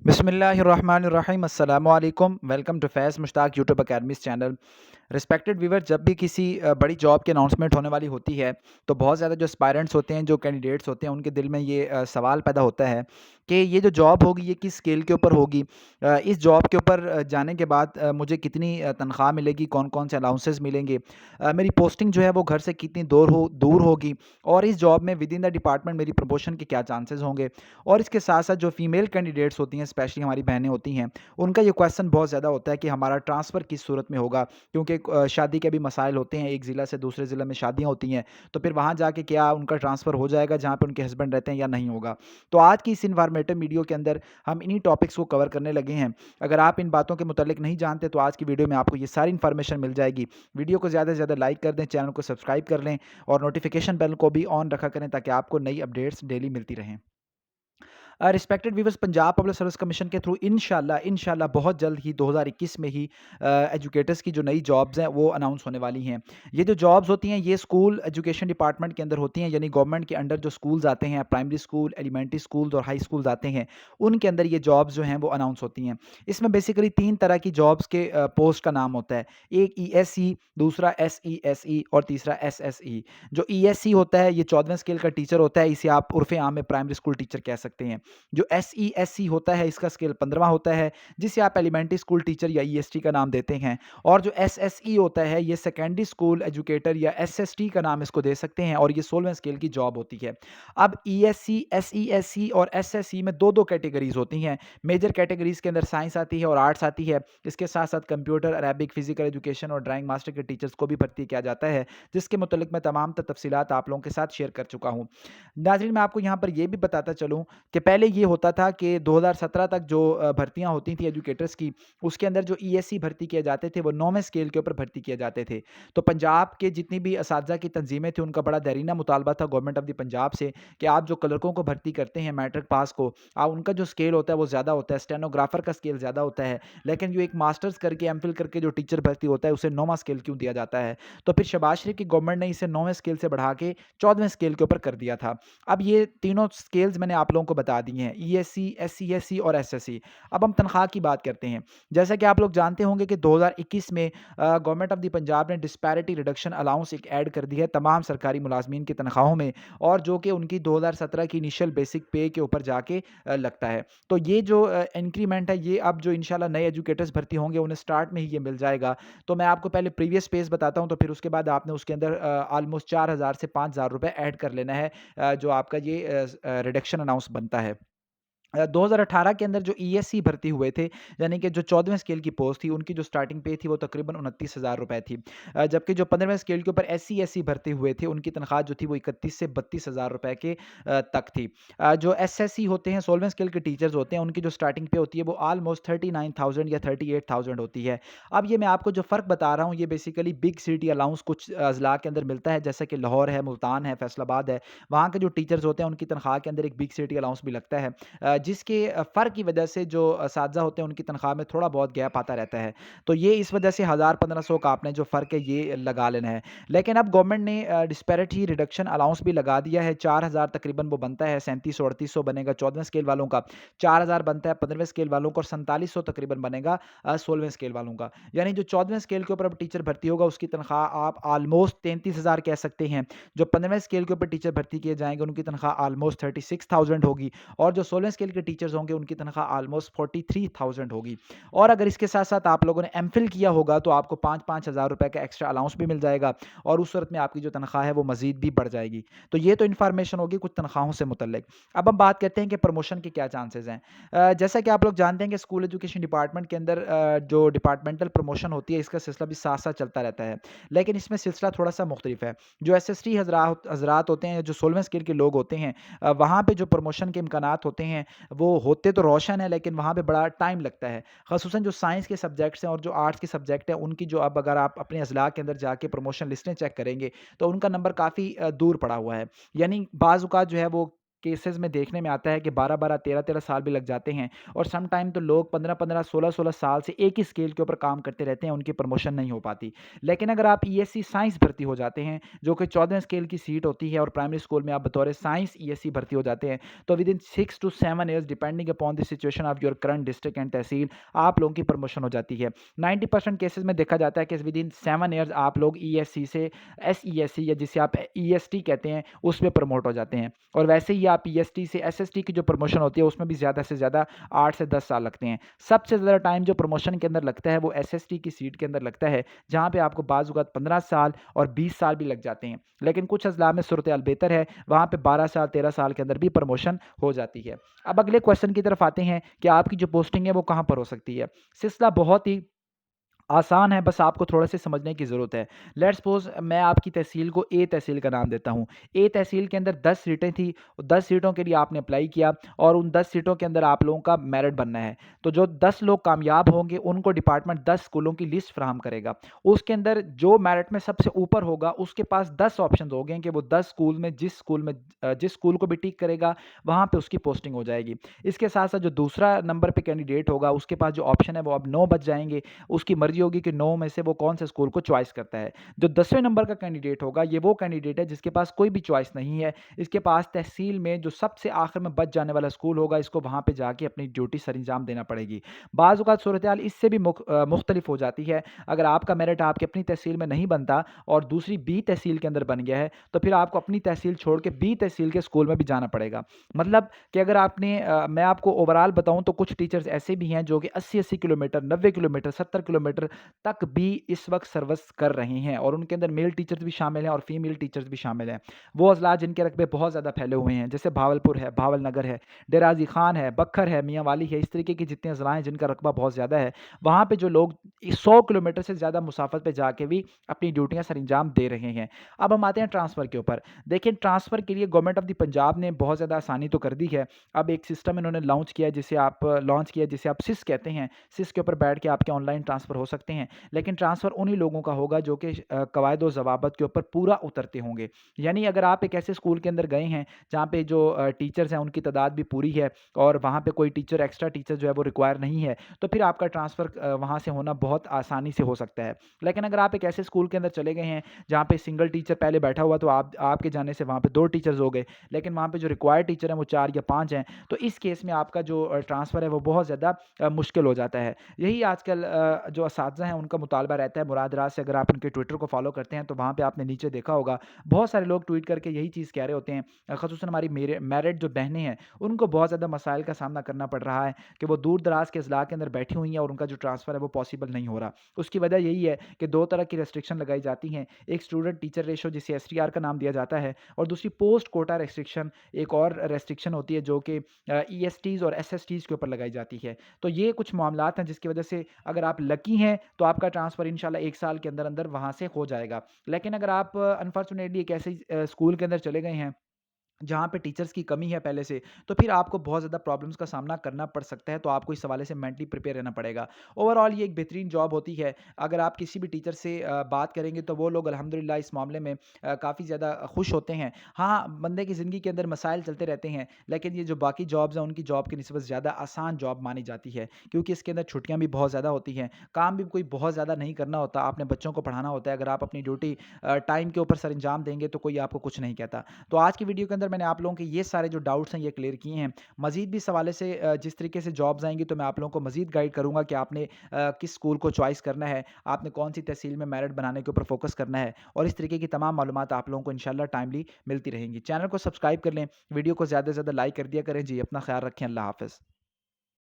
बिस्मिल्लाहिर्रहमानिर्रहीम अस्सलामु अलैकुम। Welcome to Faiz Mushtaq YouTube academy's चैनल। रिस्पेक्टेड व्यूअर, जब भी किसी बड़ी जॉब की अनाउंसमेंट होने वाली होती है तो बहुत ज़्यादा जो एस्पायरेंट्स होते हैं, जो कैंडिडेट्स होते हैं, उनके दिल में ये सवाल पैदा होता है कि ये जो जॉब होगी ये किस स्केल के ऊपर होगी। इस जॉब के ऊपर जाने के बाद मुझे कितनी तनख्वाह मिलेगी, कौन-कौन से अलाउंसेस मिलेंगे, मेरी पोस्टिंग जो है वो घर से कितनी दूर होगी, और इस जॉब में विद इन द डिपार्टमेंट मेरी प्रमोशन के क्या चांसेस होंगे। और इसके साथ-साथ जो फीमेल कैंडिडेट्स होती हैं, स्पेशली हमारी बहनें होती हैं, उनका ये क्वेश्चन बहुत ज़्यादा होता है कि हमारा ट्रांसफ़र किस सूरत में होगा, क्योंकि शादी के भी मसाइल होते हैं, एक ज़िला से दूसरे ज़िले में शादियाँ होती हैं, तो फिर वहाँ जाके क्या उनका ट्रांसफ़र हो जाएगा जहाँ पे उनके हस्बैंड रहते हैं, या नहीं होगा। तो आज की इस इन्फॉर्मेटिव वीडियो के अंदर हम इन्हीं टॉपिक्स को कवर करने लगे हैं। अगर आप इन बातों के मुतालिक नहीं जानते तो आज की वीडियो में आपको ये सारी इन्फॉर्मेशन मिल जाएगी। वीडियो को ज़्यादा से ज़्यादा लाइक कर दें, चैनल को सब्सक्राइब कर लें और नोटिफिकेशन बेल को भी ऑन रखा करें ताकि आपको नई अपडेट्स डेली मिलती रहें। Respected viewers, Punjab public service commission के थ्रू इंशाल्लाह बहुत जल्द ही 2021 में ही एजुकेटर्स की जो नई जॉब्स हैं वो अनाउंस होने वाली हैं। ये जो जॉब्स होती हैं ये स्कूल एजुकेशन डिपार्टमेंट के अंदर होती हैं, यानी गवर्नमेंट के अंडर जो स्कूल्स आते हैं, प्राइमरी स्कूल, एलिमेंट्री स्कूल्स और हाई स्कूल्स आते हैं, उनके अंदर ये जॉब्स जो हैं वो अनाउंस होती हैं। इसमें बेसिकली 3 तरह की जॉब्स के पोस्ट का नाम होता है। एक ईएसई, दूसरा एसईएसई और तीसरा एसएसई। जो ईएसई होता है ये 14वें स्केल का टीचर होता है, इसे आप उर्फ़े आम में प्राइमरी स्कूल टीचर कह सकते हैं। जो एसईएससी होता है इसका स्केल 15वां होता है, जिसे आप एलिमेंट्री स्कूल टीचर या ईएसटी का नाम देते हैं। और जो एसएसई होता है ये सेकेंडरी स्कूल एजुकेटर या एसएसटी का नाम इसको दे सकते हैं, और ये 16वें स्केल की जॉब होती है। अब ईएससी, एसईएससी और एसएससी में 2-2 कैटेगरीज़ होती हैं। मेजर कैटेगरीज़ के अंदर साइंस आती है और आर्ट्स आती है। इसके साथ-साथ कंप्यूटर, अरेबिक, फिजिकल एजुकेशन और ड्राइंग मास्टर के टीचर्स को भी भर्ती किया जाता है, जिसके मुतल्लिक मैं तमाम तफ़सीलात आप लोगों के साथ शेयर कर चुका हूँ। नाज़रीन, मैं आपको यहाँ पर ये भी बताता चलूँ कि पहले ये होता था कि 2017 तक जो भर्तियाँ होती थी एजुकेटर्स की, उसके अंदर जो ईएससी भर्ती किए जाते थे वो 9वें स्केल के ऊपर भर्ती किए जाते थे। तो पंजाब के जितनी भी असातिज़ा की तंजीमें थी उनका बड़ा देरीना मुतालबा था गवर्नमेंट ऑफ द पंजाब से कि आप जो क्लर्कों को भर्ती करते हैं मैट्रिक पास को, उनका जो स्केल होता है वो ज़्यादा होता है, स्टेनोग्राफर का स्केल ज़्यादा होता है, लेकिन जो एक मास्टर्स करके एमफिल करके जो टीचर भर्ती होता है उसे 9वां स्केल क्यों दिया जाता है। तो फिर शहबाज शरीफ की गवर्नमेंट ने इसे 9वें स्केल से बढ़ा के 14वें स्केल के ऊपर कर दिया था। अब ये तीनों स्केल्स मैंने आप लोगों को बता दी हैं, ईएससी, एससीएससी और एसएससी। अब हम तनख्वाह की बात करते हैं। जैसा कि आप लोग जानते होंगे कि 2021 में गवर्नमेंट ऑफ द पंजाब ने डिस्पैरिटी रिडक्शन अलाउंस एक ऐड कर दी है तमाम सरकारी मुलाज़मीन की तनख्वाहों में, और जो कि उनकी 2017 की इनिशियल बेसिक पे के ऊपर जाके लगता है। तो ये जो इंक्रीमेंट है ये अब जो इंशाल्लाह नए एजुकेटर्स भर्ती होंगे उन्हें स्टार्ट में ही ये मिल जाएगा। तो मैं आपको पहले प्रीवियस पेज बताता हूँ, तो फिर उसके बाद आपने उसके अंदर ऑलमोस्ट 4000 से 5000 रुपए ऐड कर लेना है, जो आपका ये रिडक्शन अनाउंस बनता है। 2018 के अंदर जो ईएससी भर्ती हुए थे, यानी कि जो 14वें स्केल की पोस्ट थी, उनकी जो स्टार्टिंग पे थी वो तकरीबन 29,000 रुपए थी। जबकि जो 15वें स्केल के ऊपर एससी-एससी भर्ती हुए थे, उनकी तनख्वाह जो थी वो 31 से 32,000 रुपए के तक थी। जो एसएससी होते हैं, 16वें स्केल के टीचर्स होते हैं, उनकी जो स्टार्टिंग पे होती है वो ऑलमोस्ट 39,000 या 38,000 होती है। अब ये मैं आपको जो फ़र्क बता रहा हूँ, ये बेसिकली बिग सिटी अलाउंस कुछ अज़ला के अंदर मिलता है, जैसे कि लाहौर है, मुल्तान है, फैसलाबाद है। वहाँ के जो टीचर्स होते हैं, उनकी तनख्वाह के अंदर एक बिग सिटी अलाउंस भी लगता है। जिसके फ़र्क की वजह से जो असातिज़ा होते हैं उनकी तनख्वाह में थोड़ा बहुत गैप आता रहता है। तो ये इस वजह से 1000-1500 का आपने जो फ़र्क है ये लगा लेना है। लेकिन अब गवर्नमेंट ने डिस्पैरिटी रिडक्शन अलाउंस भी लगा दिया है, 4000 तकरीबन वो बनता है, 3700-3800 बनेगा 14वें स्केल वालों का, 4000 बनता है 15वें स्केल वालों का, और 4700 तकरीबन बनेगा 16वें स्केल वालों का। यानी जो 14वें स्केल के ऊपर अब टीचर भर्ती होगा उसकी तनख्वाह आप ऑलमोस्ट 33,000 कह सकते हैं। जो 15वें स्केल के ऊपर टीचर भर्ती किए जाएँगे उनकी तनख्वाह ऑलमोस्ट 36,000 होगी, और जो 16वें स्केल के टीचर्स होंगे उनकी तनख्वाह ऑलमोस्ट 43,000 होगी। और अगर इसके साथ-साथ आप लोगों ने एमफिल किया होगा तो आपको 5-5 हज़ार रुपए का एक्स्ट्रा अलाउंस भी मिल जाएगा, और उस सूरत में आपकी जो तनख्वाह है वो मज़ीद भी बढ़ जाएगी। तो ये तो इन्फॉर्मेशन होगी कुछ तनख्वाहों से मुतल्लिक। अब हम बात करते हैं कि प्रमोशन के क्या चांसेज़ हैं। जैसा कि आप लोग जानते हैं कि स्कूल एजुकेशन डिपार्टमेंट के अंदर जो डिपार्टमेंटल प्रमोशन होती है इसका सिलसिला भी साथ-साथ चलता रहता है। लेकिन इसमें सिलसिला थोड़ा-सा मुख्तलिफ है। जो एसएसटी हज़रात होते हैं, जो 16वें स्केल के लोग होते हैं, वहाँ पे जो प्रमोशन के इम्कानात होते हैं वो होते तो रोशन है, लेकिन वहाँ पे बड़ा टाइम लगता है। ख़ुसूसन जो साइंस के सब्जेक्ट्स हैं और जो आर्ट्स के सब्जेक्ट हैं उनकी जो अब अगर आप अपने अज़ला के अंदर जाके प्रमोशन लिस्टें चेक करेंगे तो उनका नंबर काफ़ी दूर पड़ा हुआ है। यानी बाज़ औक़ात जो है वो केसेज़ में देखने में आता है कि 12-12, 13-13 साल भी लग जाते हैं और सम टाइम तो लोग 15-15, 16-16 साल से एक ही स्केल के ऊपर काम करते रहते हैं, उनकी प्रमोशन नहीं हो पाती। लेकिन अगर आप ईएससी साइंस भर्ती हो जाते हैं, जो कि 14वें स्केल की सीट होती है और प्राइमरी स्कूल में आप बतौर साइंस ईएससी भर्ती हो जाते हैं, तो within 6 to 7 years depending upon the situation of your current district and tehsil, आप लोगों की प्रमोशन हो जाती है। 90% केसेज़ में देखा जाता है कि विदिन 7 ईयर्स आप लोग ईएससी से एसईएससी या जिसे आप ईएसटी कहते हैं, उसमें प्रमोट हो जाते हैं। और वैसे ही आप ईएसटी से एसएसटी की जो प्रमोशन होती है, उसमें भी ज़्यादा से ज़्यादा 8 से 10 साल लगते हैं। सबसे ज़्यादा टाइम जो प्रमोशन के अंदर लगता है, वो एसएसटी की सीट के अंदर लगता है, जहाँ पे आपको बाज़-औक़ात 15 साल और 20 साल भी लग जाते हैं। लेकिन कुछ अज़ला में सूरत-ए-हाल बेहतर है, वहाँ पे 12 साल, 13 साल के अंदर भी प्रमोशन हो जाती है। अब अगले क्वेश्चन की तरफ आते हैं कि आपकी जो पोस्टिंग है, वो कहाँ पर हो सकती है? सिलसिला बहुत ही आसान है, बस आपको थोड़ा-सा समझने की ज़रूरत है। लेट्स सपोज़ मैं आपकी तहसील को ए तहसील का नाम देता हूँ। ए तहसील के अंदर 10 सीटें थी, 10 सीटों के लिए आपने अप्लाई किया और उन 10 सीटों के अंदर आप लोगों का मेरिट बनना है। तो जो 10 लोग कामयाब होंगे, उनको डिपार्टमेंट 10 स्कूलों की लिस्ट फ़राहम करेगा। उसके अंदर जो मेरिट में सबसे ऊपर होगा, उसके पास 10 ऑप्शंस होंगे कि वो 10 स्कूल में जिस स्कूल को भी टिक करेगा, वहाँ पे उसकी पोस्टिंग हो जाएगी। इसके साथ-साथ जो दूसरा नंबर पे कैंडिडेट होगा, उसके पास जो ऑप्शन है, वो अब 9 बच जाएँगे। उसकी मर्ज़ी होगी कि 9 में से वो कौन से स्कूल को चॉइस करता है। जो 10वें नंबर का कैंडिडेट होगा, ये वो कैंडिडेट है जिसके पास कोई भी चॉइस नहीं है। इसके पास तहसील में जो सबसे आखिर में बच जाने वाला स्कूल होगा, इसको वहाँ पे जाके अपनी ड्यूटी सरअंजाम देना पड़ेगी। बाज़ औक़ात सूरत-ए-हाल इससे भी मुख्तलिफ हो जाती है। अगर आपका मेरिट आपकी अपनी तहसील में नहीं बनता और दूसरी बी तहसील के अंदर बन गया है, तो फिर आपको अपनी तहसील छोड़ के बी तहसील के स्कूल में भी जाना पड़ेगा। मतलब कि अगर मैं आपको ओवरऑल बताऊँ तो कुछ टीचर्स ऐसे भी हैं जो कि 80-80 किलोमीटर, 90 किलोमीटर, 70 किलोमीटर तक भी इस वक़्त सर्विस कर रहे हैं और उनके अंदर मेल टीचर्स भी शामिल हैं और फीमेल टीचर्स भी शामिल हैं। वो अज़ला जिनके रकबे बहुत ज़्यादा फैले हुए हैं, जैसे भावलपुर है, भावल नगर है, डेरा गाज़ी खान है, बख्तर है, मियाँ वाली है, इस तरीके के जितने अज़ला हैं जिनका रकबा बहुत ज़्यादा है, वहाँ पे जो लोग 100 किलोमीटर से ज़्यादा मुसाफ़त पे जाके भी अपनी ड्यूटियाँ सरअंजाम दे रहे हैं। अब हम आते हैं ट्रांसफ़र के ऊपर। देखिए ट्रांसफ़र के लिए गवर्नमेंट ऑफ द पंजाब ने बहुत ज़्यादा आसानी तो कर दी है। अब एक सिस्टम इन्होंने लॉन्च किया है जिसे आप सिस कहते हैं। सिस के ऊपर बैठ के आपके ऑनलाइन ट्रांसफ़र हो सकते हैं। लेकिन ट्रांसफ़र उन्हीं लोगों का होगा जो कि कवायद व ज़वाबित के ऊपर पूरा उतरते होंगे। यानी अगर आप एक ऐसे स्कूल के अंदर गए हैं जहाँ पे जो टीचर्स हैं उनकी तादाद भी पूरी है और वहाँ पे कोई एक्स्ट्रा टीचर जो है वो रिक्वायर नहीं है, तो फिर आपका ट्रांसफ़र वहाँ से होना बहुत आसानी से हो सकता है। लेकिन अगर आप एक ऐसे स्कूल के अंदर चले गए हैं जहाँ पे सिंगल टीचर पहले बैठा हुआ तो आपके जाने से वहाँ पे 2 टीचर्स हो गए, लेकिन वहाँ पे जो रिक्वायर्ड टीचर हैं वो 4 या 5 हैं, तो इस केस में आपका जो ट्रांसफ़र है वो बहुत ज़्यादा मुश्किल हो जाता है। यही आजकल जो असातिज़ा हैं उनका मुतालबा रहता है। मुराद राज से अगर आप उनके ट्विटर को फ़ॉलो करते हैं तो वहाँ पे आपने नीचे देखा होगा, बहुत सारे लोग ट्वीट करके यही चीज़ कह रहे होते हैं। ख़ुसूसन हमारी मैरिड जो बहनें हैं, उनको बहुत ज़्यादा मसाइल का सामना करना पड़ रहा है कि वो दूर-दराज़ के अज़ला के अंदर बैठी हुई हैं और उनका जो ट्रांसफ़र है वो पॉसिबल नहीं हो रहा। उसकी वजह यही है कि 2 तरह की रिस्ट्रिक्शन लगाई जाती हैं। एक स्टूडेंट टीचर रेशो जिसे एसटीआर का नाम दिया जाता है और दूसरी पोस्ट कोटा रिस्ट्रिक्शन, एक और रिस्ट्रिक्शन होती है जो कि ईएसटीज़ और एसएसटीज़ के ऊपर लगाई जाती है। तो ये कुछ मामलात हैं जिसकी वजह से अगर आप लकी हैं तो आपका ट्रांसफ़र इंशाल्लाह 1 साल के अंदर-अंदर वहाँ से हो जाएगा। लेकिन अगर आप अनफॉर्चुनेटली एक ऐसे स्कूल के अंदर चले गए हैं जहाँ पे टीचर्स की कमी है पहले से, तो फिर आपको बहुत ज़्यादा प्रॉब्लम्स का सामना करना पड़ सकता है, तो आपको इस हवाले से मेंटली प्रिपेयर रहना पड़ेगा। ओवरऑल ये एक बेहतरीन जॉब होती है। अगर आप किसी भी टीचर से बात करेंगे तो वो लोग अल्हम्दुलिल्लाह इस मामले में काफ़ी ज़्यादा खुश होते हैं। हाँ, बंदे की ज़िंदगी के अंदर मसाइल चलते रहते हैं, लेकिन ये जो बाकी जॉब्स हैं उनकी जॉब की निस्बत ज़्यादा आसान जॉब मानी जाती है, क्योंकि इसके अंदर छुट्टियाँ भी बहुत ज़्यादा होती हैं, काम भी कोई बहुत ज़्यादा नहीं करना होता, आपने बच्चों को पढ़ाना होता है। अगर आप अपनी ड्यूटी टाइम के ऊपर सरअंजाम देंगे तो कोई आपको कुछ नहीं कहता। तो आज की वीडियो के अंदर मैंने आप लोगों के ये सारे जो डाउट्स हैं ये क्लियर किए हैं। मज़ीद भी इस हवाले से जिस तरीके से जॉब्स आएँगी तो मैं आप लोगों को मज़ीद गाइड करूँगा कि आपने किस स्कूल को चॉइस करना है, आपने कौन-सी तहसील में मेरिट बनाने के ऊपर फ़ोकस करना है और इस तरीके की तमाम मालूमात आप लोगों को इंशाल्लाह टाइमली मिलती रहेंगी। चैनल को सब्सक्राइब कर लें, वीडियो को ज़्यादा से ज़्यादा लाइक कर दिया करें। जी, अपना ख़्याल रखें। अल्लाह हाफ़िज़।